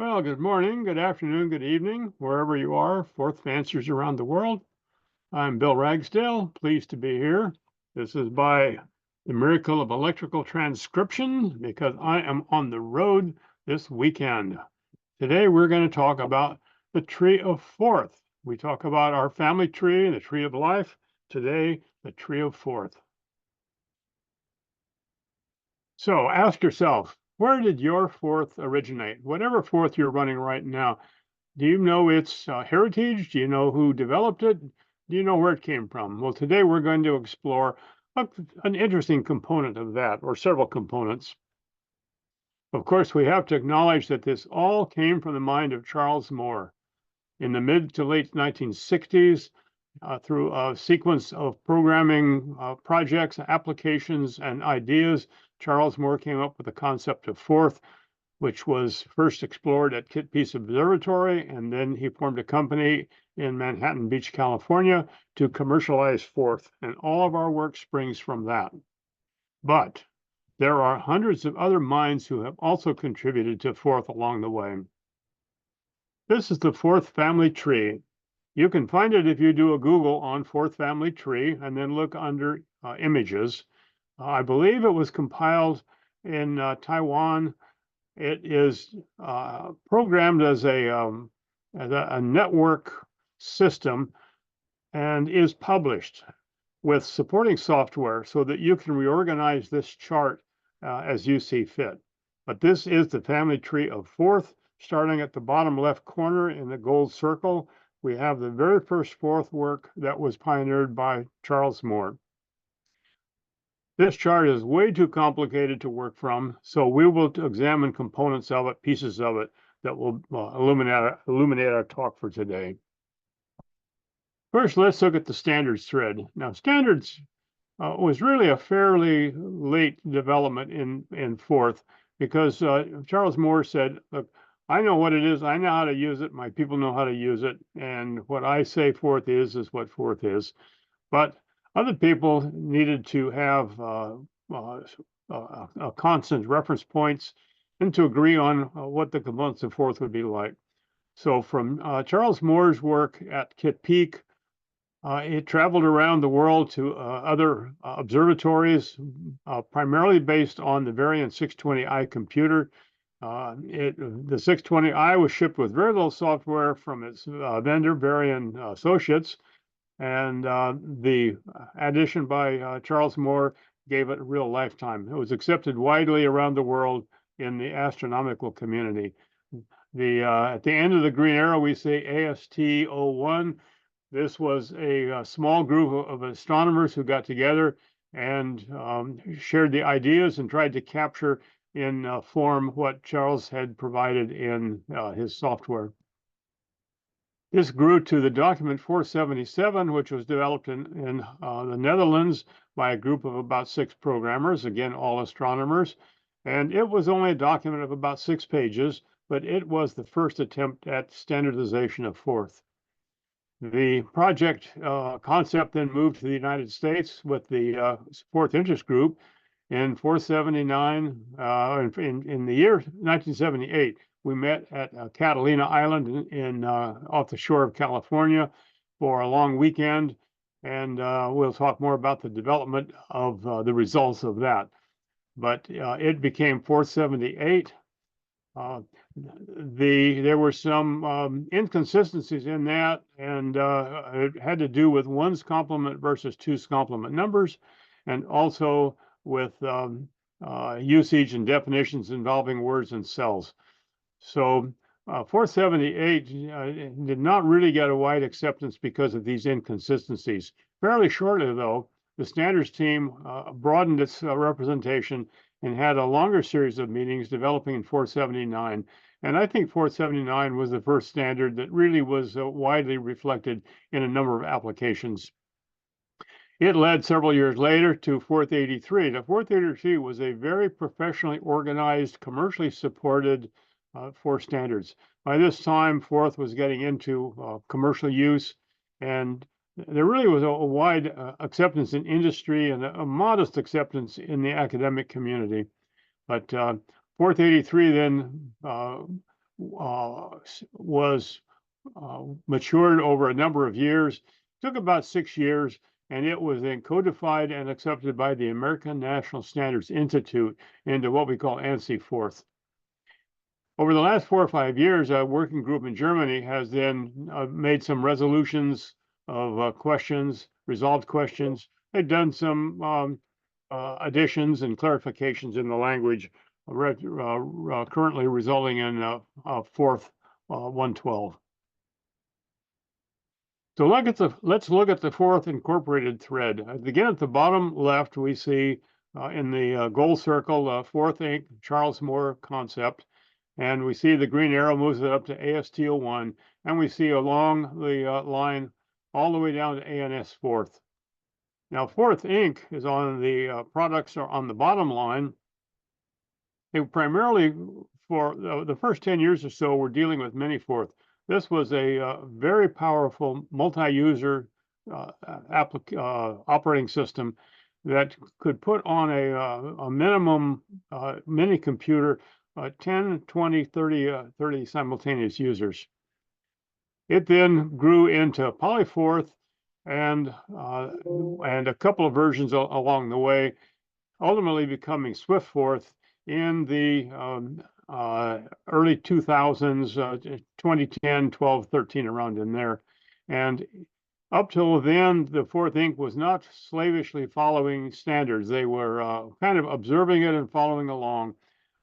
Well, good morning, good afternoon, good evening, wherever you are, fourth fanciers around the world. I'm Bill Ragsdale, pleased to be here. This is by the miracle of electrical transcription because I am on the road this weekend. Today, we're going to talk about the tree of fourth. We talk about our family tree, the tree of life. Today, the tree of fourth. So ask yourself, where did your fourth originate? Whatever fourth you're running right now, do you know its heritage? Do you know who developed it? Do you know where it came from? Well, today we're going to explore an interesting component of that, or several components. Of course, we have to acknowledge that this all came from the mind of Charles Moore. In the mid to late 1960s, through a sequence of programming projects, applications, and ideas, Charles Moore came up with the concept of fourth, which was first explored at Kit Peace Observatory, and then he formed a company in Manhattan Beach, California, to commercialize fourth, and all of our work springs from that. But there are hundreds of other minds who have also contributed to fourth along the way. This is the fourth family tree. You can find it if you do a Google on fourth family tree and then look under images. I believe it was compiled in Taiwan. It is programmed as a network system and is published with supporting software so that you can reorganize this chart as you see fit. But this is the family tree of fourth, starting at the bottom left corner in the gold circle. We have the very first fourth work that was pioneered by Charles Moore. This chart is way too complicated to work from, so we will examine components of it, pieces of it, that will illuminate our talk for today. First, let's look at the standards thread. Now, standards was really a fairly late development in fourth because Charles Moore said, look, I know what it is, I know how to use it, my people know how to use it, and what I say fourth is what fourth is. But other people needed to have constant reference points and to agree on what the components of fourth would be like. So from Charles Moore's work at Kit Peak, it traveled around the world to other observatories, primarily based on the Varian 620i computer. The 620i was shipped with very little software from its vendor, Varian Associates, and the addition by Charles Moore gave it a real lifetime. It was accepted widely around the world in the astronomical community. At the end of the green arrow, we say AST01. This was a small group of astronomers who got together and shared the ideas and tried to capture in form what Charles had provided in his software. This grew to the document 477, which was developed in the Netherlands by a group of about 6 programmers, again, all astronomers. And it was only a document of about 6 pages, but it was the first attempt at standardization of fourth. The project concept then moved to the United States with the Fourth Interest Group in 479. In the year 1978, we met at Catalina Island off the shore of California for a long weekend, and we'll talk more about the development of the results of that. But it became 478. There were some inconsistencies in that, and it had to do with one's complement versus two's complement numbers, and also with usage and definitions involving words and cells. So 478 did not really get a wide acceptance because of these inconsistencies. Fairly shortly, though, the standards team broadened its representation and had a longer series of meetings developing in 479. And I think 479 was the first standard that really was widely reflected in a number of applications. It led several years later to 483. The 483 was a very professionally organized, commercially supported fourth standards. By this time, fourth was getting into commercial use, and there really was a wide acceptance in industry and a modest acceptance in the academic community. But 483 then was matured over a number of years. Took about 6 years, and it was then codified and accepted by the American National Standards Institute into what we call ANSI Fourth. Over the last 4 or 5 years, a working group in Germany has then made some resolutions of questions, resolved questions. They've done some additions and clarifications in the language, currently resulting in Fourth 112. So let's look at the fourth incorporated thread. Again, at the bottom left, we see in the gold circle, Fourth Inc., Charles Moore concept. And we see the green arrow moves it up to AST01, and we see along the line all the way down to ANS Fourth. Now, Fourth Inc. is on the products are on the bottom line. They primarily, for the first 10 years or so, were dealing with Mini-Fourth. This was a very powerful multi-user operating system that could put on a minimum mini computer 10, 20, 30 simultaneous users. It then grew into Polyfourth and a couple of versions along the way, ultimately becoming Swiftfourth in the early 2000s, 2010, 12, 13, around in there. And up till then, the Fourth Inc. was not slavishly following standards. They were kind of observing it and following along.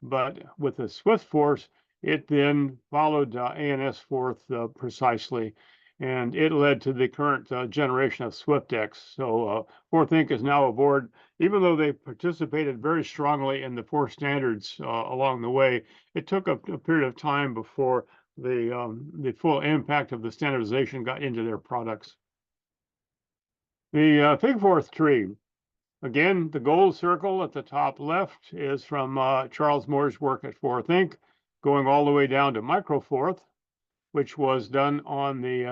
But with the Swiftfourth, it then followed ANS Fourth precisely, and it led to the current generation of SwiftX. So Fourth Inc. is now aboard, even though they participated very strongly in the four standards along the way. It took a period of time before the full impact of the standardization got into their products. The Figforth tree. Again, the gold circle at the top left is from Charles Moore's work at Fourth Inc., going all the way down to Microfourth, which was done on the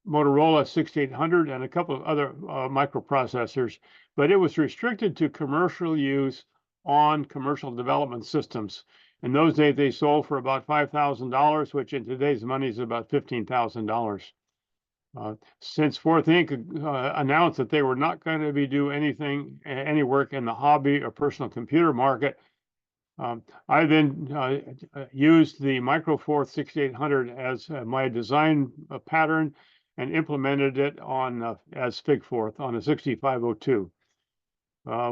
Motorola 6800 and a couple of other microprocessors, but it was restricted to commercial use on commercial development systems. In those days, they sold for about $5,000, which in today's money is about $15,000. Since Fourth Inc. Announced that they were not going to be doing any work in the hobby or personal computer market, I then used the Microfourth 6800 as my design pattern and implemented it on as Figforth on a 6502.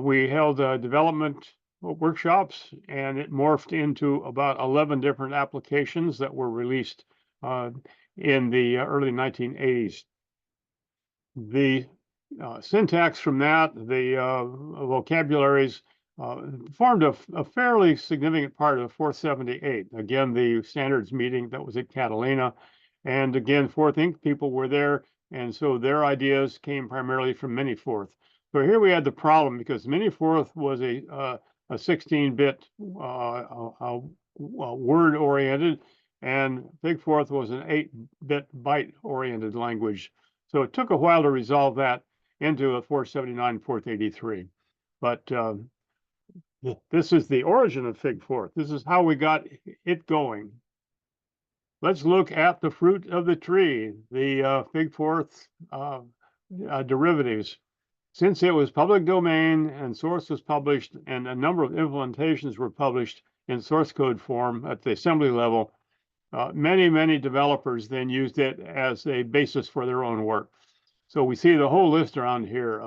We held development workshops, and it morphed into about 11 different applications that were released in the early 1980s. The syntax from that, the vocabularies, formed a fairly significant part of 478. Again, the standards meeting that was at Catalina. And again, Fourth Inc. people were there, and so their ideas came primarily from Mini-Fourth. So here we had the problem, because Mini-Fourth was a 16-bit word-oriented, and Figforth was an 8-bit byte-oriented language. So it took a while to resolve that into a 479, 483. But this is the origin of Figforth. This is how we got it going. Let's look at the fruit of the tree, the Figforth derivatives. Since it was public domain and source was published and a number of implementations were published in source code form at the assembly level, many developers then used it as a basis for their own work. So we see the whole list around here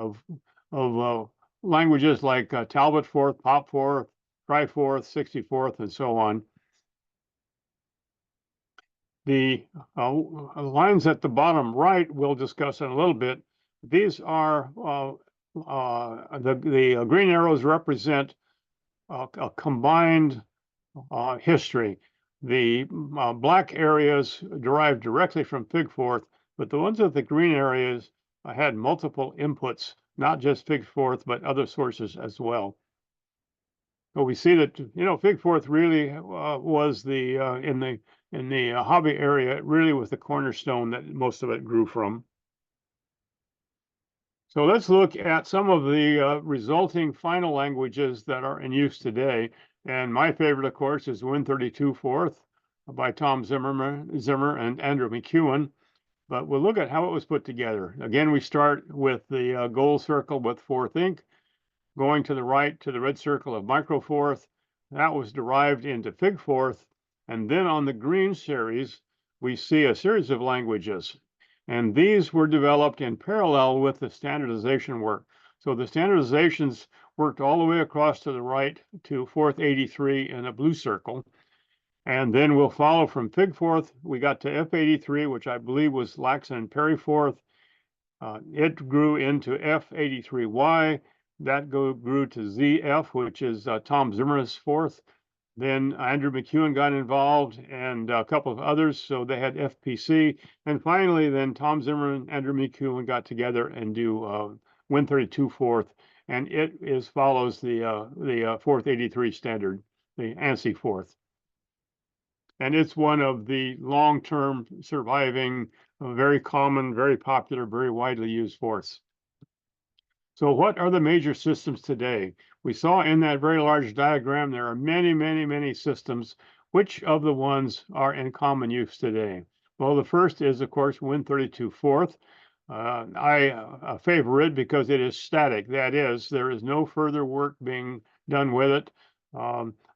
of languages like Talbot Fourth, Pop Fourth, Triforth, 64th, and so on. The lines at the bottom right we'll discuss in a little bit. These are the green arrows represent a combined history. The black areas derived directly from Figforth, but the ones with the green areas had multiple inputs, not just Figforth, but other sources as well. So we see that, Figforth really was in the hobby area, it really was the cornerstone that most of it grew from. So let's look at some of the resulting final languages that are in use today. And my favorite, of course, is Win32 Fourth by Tom Zimmer and Andrew McEwen. But we'll look at how it was put together. Again, we start with the gold circle with fourth ink, going to the right to the red circle of micro fourth. That was derived into Fig Fourth. And then on the green series, we see a series of languages. And these were developed in parallel with the standardization work. So the standardizations worked all the way across to the right to fourth 83 in a blue circle. And then we'll follow from Fig Fourth. We got to F83, which I believe was Laxon and Perry Fourth. It grew into F83Y. That grew to ZF, which is Tom Zimmer's fourth. Then Andrew McEwen got involved and a couple of others, so they had FPC. And finally, then Tom Zimmer and Andrew McEwen got together and do Win32 Fourth, and it follows the fourth 83 standard, the ANSI Fourth. And it's one of the long-term surviving, very common, very popular, very widely used fourths. So what are the major systems today? We saw in that very large diagram, there are many, many, many systems. Which of the ones are in common use today? Well, the first is, of course, Win32 Fourth. I favor it because it is static. That is, there is no further work being done with it.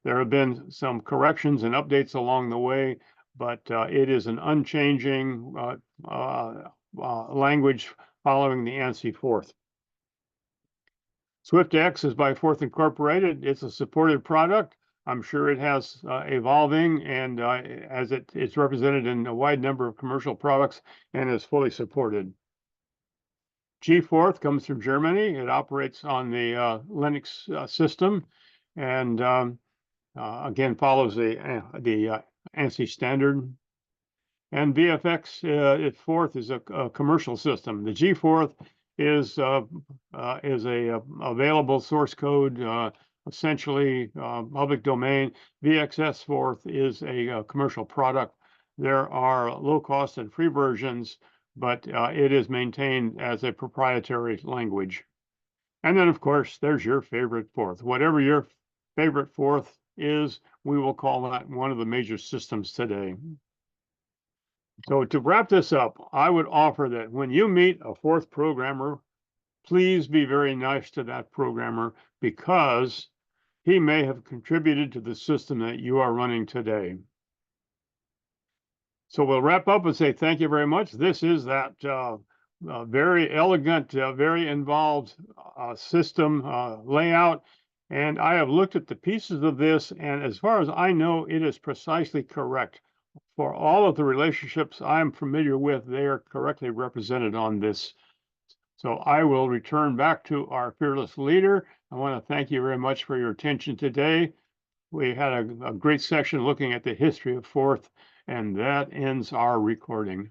There have been some corrections and updates along the way, but it is an unchanging language following the ANSI Fourth. SwiftX is by Fourth Incorporated. It's a supported product. I'm sure it has evolving, and as it's represented in a wide number of commercial products and is fully supported. G4 comes from Germany. It operates on the Linux system, and again follows the ANSI standard. And VFX Fourth is a commercial system. The G4 is a available source code, essentially public domain. VXS Fourth is a commercial product. There are low cost and free versions, but it is maintained as a proprietary language. And then, of course, there's your favorite fourth. Whatever your favorite fourth is, we will call that one of the major systems today. So to wrap this up, I would offer that when you meet a fourth programmer, please be very nice to that programmer because he may have contributed to the system that you are running today. So we'll wrap up and say thank you very much. This is that very elegant, very involved system layout. And I have looked at the pieces of this, and as far as I know, it is precisely correct. For all of the relationships I'm familiar with, they are correctly represented on this. So I will return back to our fearless leader. I want to thank you very much for your attention today. We had a great section looking at the history of Fourth, and that ends our recording.